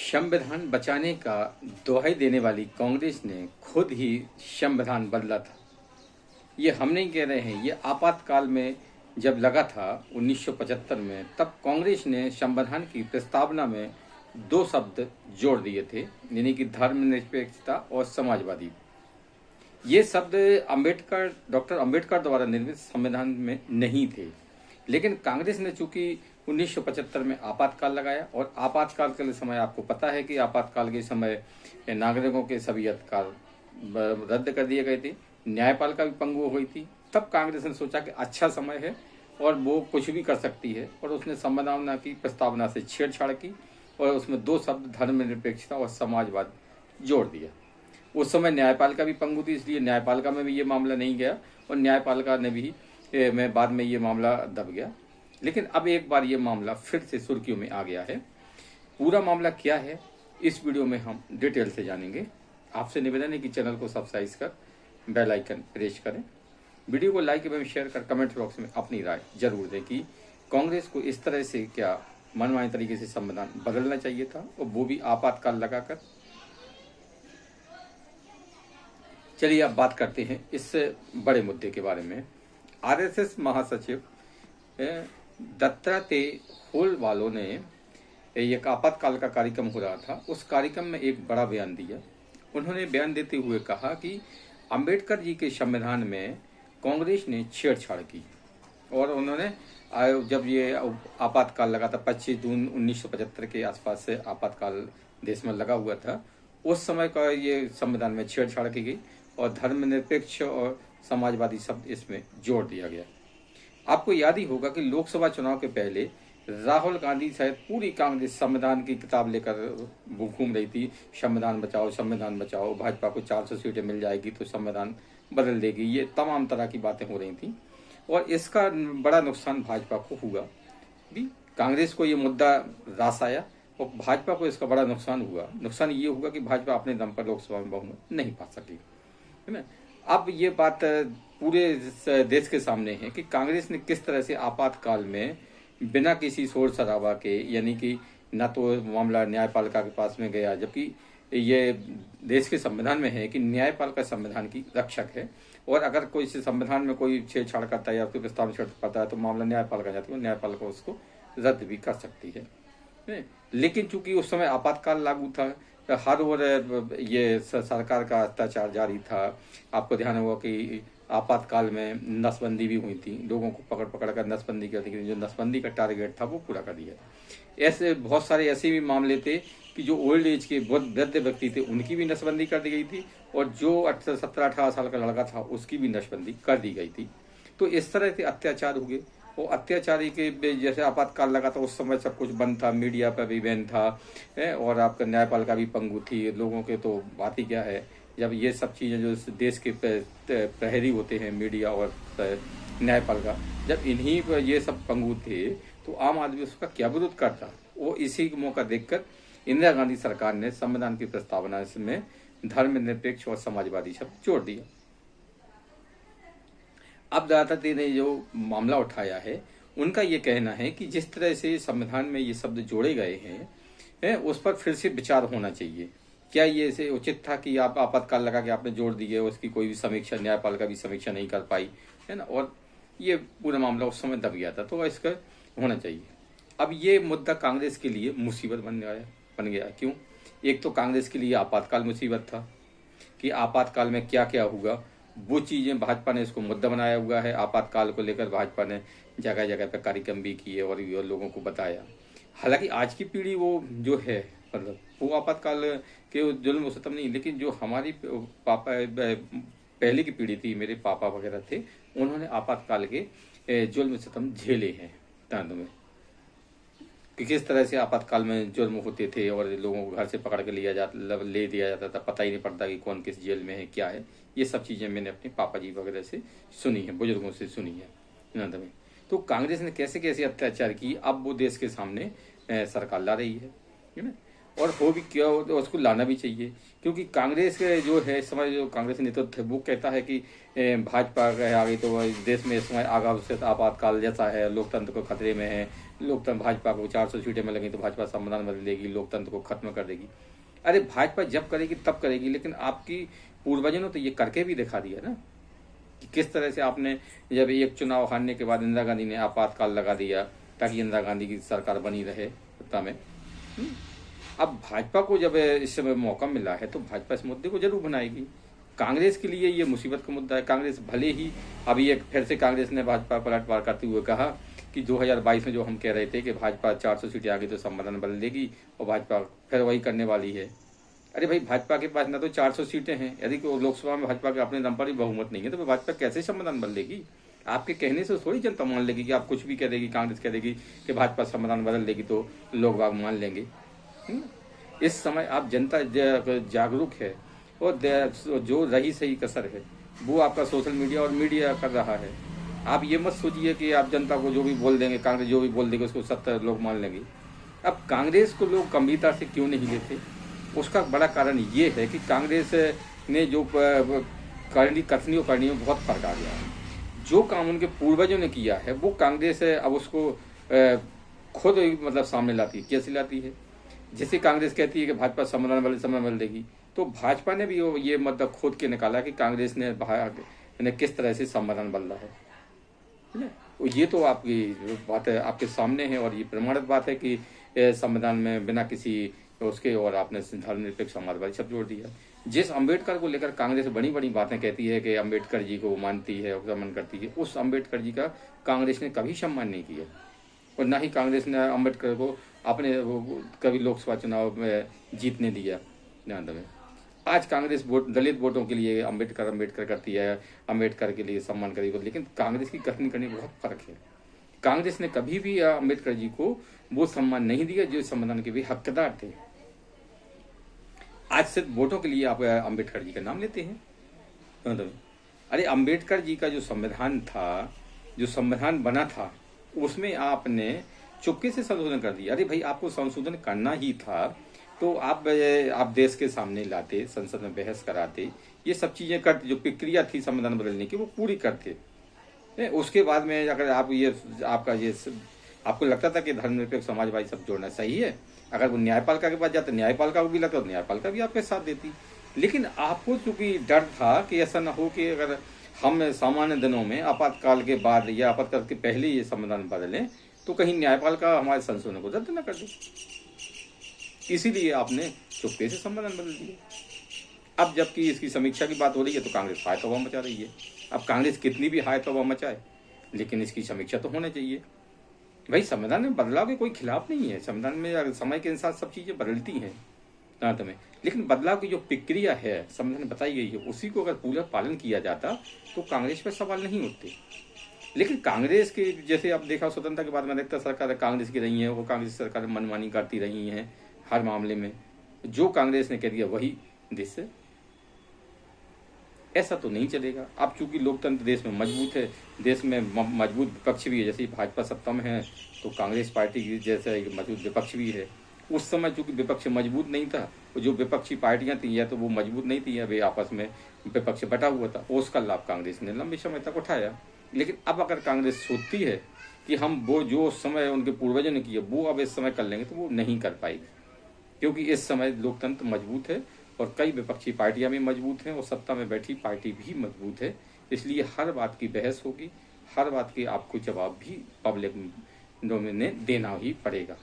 संविधान बचाने का दोहाई देने वाली कांग्रेस ने खुद ही संविधान बदला था। ये हम नहीं कह रहे हैं, ये आपातकाल में जब लगा था 1975 में, तब कांग्रेस ने संविधान की प्रस्तावना में दो शब्द जोड़ दिए थे, यानी कि धर्मनिरपेक्षता और समाजवादी। ये शब्द डॉक्टर अंबेडकर द्वारा निर्मित संविधान में नहीं थे, लेकिन कांग्रेस ने चूंकि 1975 में आपातकाल लगाया, और आपातकाल के समय आपको पता है कि आपातकाल के समय नागरिकों के सभी अधिकार रद्द कर दिए गए थे, न्यायपालिका भी पंगु हुई थी। तब कांग्रेस ने सोचा कि अच्छा समय है और वो कुछ भी कर सकती है, और उसने संविधान की प्रस्तावना से छेड़छाड़ की और उसमें दो शब्द धर्मनिरपेक्षता और समाजवाद जोड़ दिया। उस समय न्यायपालिका भी पंगु थी, इसलिए न्यायपालिका में भी ये मामला नहीं गया और न्यायपालिका ने भी में बाद में ये मामला दब गया। लेकिन अब एक बार ये मामला फिर से सुर्खियों में आ गया है। पूरा मामला क्या है, इस वीडियो में हम डिटेल से जानेंगे। आपसे निवेदन है कि चैनल को सब्सक्राइब कर बेल आइकन प्रेस करें, वीडियो को लाइक एवं शेयर कर कमेंट बॉक्स में अपनी राय जरूर दें कि कांग्रेस को इस तरह से क्या मनमाने तरीके से संविधान बदलना चाहिए था, और वो भी आपातकाल लगाकर। चलिए अब बात करते हैं इस बड़े मुद्दे के बारे में। आरएसएस महासचिव दत्तात्रेय होलवालों ने एक आपातकाल का कार्यक्रम हो रहा था, उस कार्यक्रम में एक बड़ा बयान दिया। उन्होंने बयान देते हुए कहा कि अंबेडकर जी के संविधान में कांग्रेस ने छेड़छाड़ की, और उन्होंने जब ये आपातकाल लगा था 25 जून 1975 के आसपास से आपातकाल देश में लगा हुआ था, उस समय का ये संविधान में छेड़छाड़ की गई और धर्मनिरपेक्ष और समाजवादी शब्द इसमें जोड़ दिया गया। आपको याद ही होगा कि लोकसभा चुनाव के पहले राहुल गांधी शायद पूरी कांग्रेस संविधान की किताब लेकर घूम रही थी, संविधान बचाओ, भाजपा को 400 सीटें मिल जाएगी तो संविधान बदल देगी, ये तमाम तरह की बातें हो रही थी। और इसका बड़ा नुकसान भाजपा को हुआ भी। कांग्रेस को ये मुद्दा रास आया और भाजपा को इसका बड़ा नुकसान हुआ। नुकसान ये हुआ कि भाजपा अपने दम पर लोकसभा में बहुमत नहीं पा सकी, है ना। अब ये बात पूरे देश के सामने है कि कांग्रेस ने किस तरह से आपातकाल में बिना किसी शोर शराबा के, यानी कि न तो मामला न्यायपालिका के पास में गया, जबकि ये देश के संविधान में है कि न्यायपालिका संविधान की रक्षक है, और अगर कोई संविधान में कोई छेड़छाड़ करता है या उसके प्रस्ताव में छेड़ता है तो मामला न्यायपालिका जाती है, न्यायपालिका उसको रद्द भी कर सकती है। लेकिन चूंकि उस समय आपातकाल लागू था, हर ओर ये सरकार का अत्याचार जारी था। आपको ध्यान होगा कि आपातकाल में नसबंदी भी हुई थी, लोगों को पकड़ पकड़ कर नसबंदी कर दी, जो नसबंदी का टारगेट था वो पूरा कर दिया। ऐसे बहुत सारे ऐसे भी मामले थे कि जो ओल्ड एज के बहुत वृद्ध व्यक्ति थे उनकी भी नसबंदी कर दी गई थी, और जो 17-18 साल का लड़का था उसकी भी नसबंदी कर दी गई थी। तो इस तरह से अत्याचार हुए, और अत्याचारी के जैसे आपातकाल लगा था उस समय सब कुछ बंद था, मीडिया पर भी बैन था, और आपका न्यायपालिका भी पंगु थी। लोगों के तो बात ही क्या है, जब ये सब चीज़ें जो देश के प्रहरी होते हैं, मीडिया और न्यायपालिका, जब इन्हीं पर ये सब पंगु थे तो आम आदमी उसका क्या विरोध करता। वो इसी मौका देखकर इंदिरा गांधी सरकार ने संविधान की प्रस्तावना में धर्मनिरपेक्ष और समाजवादी शब्द जोड़ दिया। अब दादाजी ने जो मामला उठाया है, उनका ये कहना है कि जिस तरह से संविधान में ये शब्द जोड़े गए हैं उस पर फिर से विचार होना चाहिए। क्या ये से उचित था कि आप आपातकाल लगा के आपने जोड़ दिए, उसकी कोई भी समीक्षा, न्यायपालिका भी समीक्षा नहीं कर पाई, है ना, और ये पूरा मामला उस समय दब गया था, तो इसका होना चाहिए। अब ये मुद्दा कांग्रेस के लिए मुसीबत बन गया। क्यों? एक तो कांग्रेस के लिए आपातकाल मुसीबत था कि आपातकाल में क्या क्या हुआ, वो चीज़ें भाजपा ने इसको मुद्दा बनाया हुआ है। आपातकाल को लेकर भाजपा ने जगह जगह पर कार्यक्रम भी किए और लोगों को बताया। हालांकि आज की पीढ़ी वो जो है, मतलब वो आपातकाल के जुल्म सितम नहीं, लेकिन जो हमारी पहले की पीढ़ी थी, मेरे पापा वगैरह थे, उन्होंने आपातकाल के जुल्म सितम झेले हैं तांदों में, कि किस तरह से आपातकाल में जुर्म होते थे और लोगों को घर से पकड़ के ले दिया जाता था, पता ही नहीं पड़ता कि कौन किस जेल में है, क्या है। ये सब चीज़ें मैंने अपने पापा जी वगैरह से सुनी है, बुजुर्गों से सुनी है नंद में। तो कांग्रेस ने कैसे कैसे अत्याचार की, अब वो देश के सामने सरकार ला रही है ना, और हो भी क्या, उसको लाना भी चाहिए। क्योंकि कांग्रेस के जो है इस समय, जो कांग्रेस नेतृत्व है वो कहता है कि भाजपा आ गई तो देश में इस समय आगामी आपातकाल जैसा है, लोकतंत्र को खतरे में है, लोकतंत्र, भाजपा को 400 सीटें मिलेंगी तो भाजपा संविधान बदल देगी, लोकतंत्र को खत्म कर देगी। अरे भाजपा जब करेगी तब करेगी, लेकिन आपकी पूर्वजों ने तो ये करके भी दिखा दिया ना कि किस तरह से आपने जब एक चुनाव हारने के बाद इंदिरा गांधी ने आपातकाल लगा दिया ताकि इंदिरा गांधी की सरकार बनी रहे सत्ता में। अब भाजपा को जब इस समय मौका मिला है तो भाजपा इस मुद्दे को जरूर बनाएगी। कांग्रेस के लिए ये मुसीबत का मुद्दा है। कांग्रेस भले ही अभी एक फिर से कांग्रेस ने भाजपा पलटवार करते हुए कहा कि 2022 में जो हम कह रहे थे कि भाजपा 400 सीटें आ गई तो संविधान बदल देगी और भाजपा फिर वही करने वाली है। अरे भाई, भाजपा के पास ना तो 400 सीटें हैं, यदि लोकसभा में भाजपा के अपने दम पर ही बहुमत नहीं है तो भाजपा कैसे संविधान बदल देगी? आपके कहने से थोड़ी जनता मान लेगी कि आप कुछ भी कह देगी, कांग्रेस कह देगी कि भाजपा संविधान बदल देगी तो लोग बाग मान लेंगे। इस समय आप जनता जागरूक है और जो रही सही कसर है वो आपका सोशल मीडिया और मीडिया कर रहा है। आप ये मत सोचिए कि आप जनता को जो भी बोल देंगे, कांग्रेस जो भी बोल देगी उसको 70 लोग मान लेंगे। अब कांग्रेस को लोग गंभीरता से क्यों नहीं लेते? उसका बड़ा कारण ये है कि कांग्रेस ने जो कथनी करनी में बहुत फर्क आ गया है। जो काम उनके पूर्वजों ने किया है वो कांग्रेस अब उसको खुद मतलब सामने लाती है। कैसे लाती है? जैसे कांग्रेस कहती है कि भाजपा संविधान वाले समय बदल देगी, तो भाजपा ने भी ये मतलब खोद के निकाला कि कांग्रेस ने किस तरह से संविधान बदला है। ये तो आपकी बात है, आपके सामने है और ये प्रमाणित बात है कि संविधान में बिना किसी उसके और आपने धर्मनिरपेक्ष समाजवादी शब्द जोड़ दिया। जिस अंबेडकर को लेकर कांग्रेस बड़ी बड़ी बातें कहती है कि अंबेडकर जी को मानती है, सम्मान करती है, उस अंबेडकर जी का कांग्रेस ने कभी सम्मान नहीं किया और ना ही कांग्रेस ने अंबेडकर को अपने कभी लोकसभा चुनाव में जीतने दिया। आज कांग्रेस दलित वोटों के लिए अंबेडकर करती है, अंबेडकर के लिए सम्मान करेगी, लेकिन कांग्रेस की कथनी करने बहुत फर्क है। कांग्रेस ने कभी भी अंबेडकर जी को वो सम्मान नहीं दिया जो संविधान के भी हकदार थे। आज सिर्फ वोटों के लिए आप अंबेडकर जी का नाम लेते हैं। अरे अंबेडकर जी का जो संविधान था, जो संविधान बना था, उसमें आपने चुपके से संशोधन कर दिया। अरे भाई, आपको संशोधन करना ही था तो आप देश के सामने लाते, संसद में बहस कराते, ये सब चीजें करते, जो प्रक्रिया थी संविधान बदलने की वो पूरी करते। उसके बाद में अगर आप आपको लगता था कि धर्मनिरपेक्ष समाजवादी सब जोड़ना सही है, अगर वो न्यायपालिका के पास जाते, न्यायपालिका को भी लगता तो न्यायपालिका भी आपके साथ देती। लेकिन आपको चूंकि डर था कि ऐसा ना हो कि अगर हम सामान्य दिनों में आपातकाल के बाद या आपातकाल के पहले ये संविधान बदलें तो कहीं न्यायपालिका हमारे संशोधन को रद्द न कर दे, इसीलिए आपने चुपके से संविधान बदल दिया। अब जबकि इसकी समीक्षा की बात हो रही है तो कांग्रेस हाय तौबा मचा रही है। अब कांग्रेस कितनी भी हाय तौबा मचाए, लेकिन इसकी समीक्षा तो होनी चाहिए। भाई, संविधान में बदलाव के कोई खिलाफ नहीं है। संविधान में समय के अनुसार सब चीजें बदलती हैं अंत में, लेकिन बदलाव की जो प्रक्रिया है संविधान में बताई गई है उसी को अगर पूरा पालन किया जाता तो कांग्रेस पर सवाल नहीं उठते। लेकिन कांग्रेस के जैसे आप देखा स्वतंत्रता के बाद में अधिकतर सरकार कांग्रेस की रही है, वो कांग्रेस सरकार मनमानी करती रही हैं हर मामले में। जो कांग्रेस ने कह दिया वही देश से, ऐसा तो नहीं चलेगा। अब चूंकि लोकतंत्र देश में मजबूत है, देश में मजबूत विपक्ष भी है, जैसे भाजपा सत्ता में है तो कांग्रेस पार्टी की जैसा एक मजबूत विपक्ष भी है। उस समय चूंकि विपक्ष मजबूत नहीं था, जो विपक्षी पार्टियां थी या तो वो मजबूत नहीं थी या वे आपस में विपक्ष बटा हुआ था, उसका लाभ कांग्रेस ने लंबे समय तक उठाया। लेकिन अब अगर कांग्रेस सोचती है कि हम वो जो समय उनके पूर्वजों ने किया वो अब इस समय कर लेंगे तो वो नहीं कर पाएगी, क्योंकि इस समय लोकतंत्र मजबूत है और कई विपक्षी पार्टियां भी मजबूत हैं और सत्ता में बैठी पार्टी भी मजबूत है। इसलिए हर बात की बहस होगी, हर बात के आपको जवाब भी पब्लिक में देना ही पड़ेगा।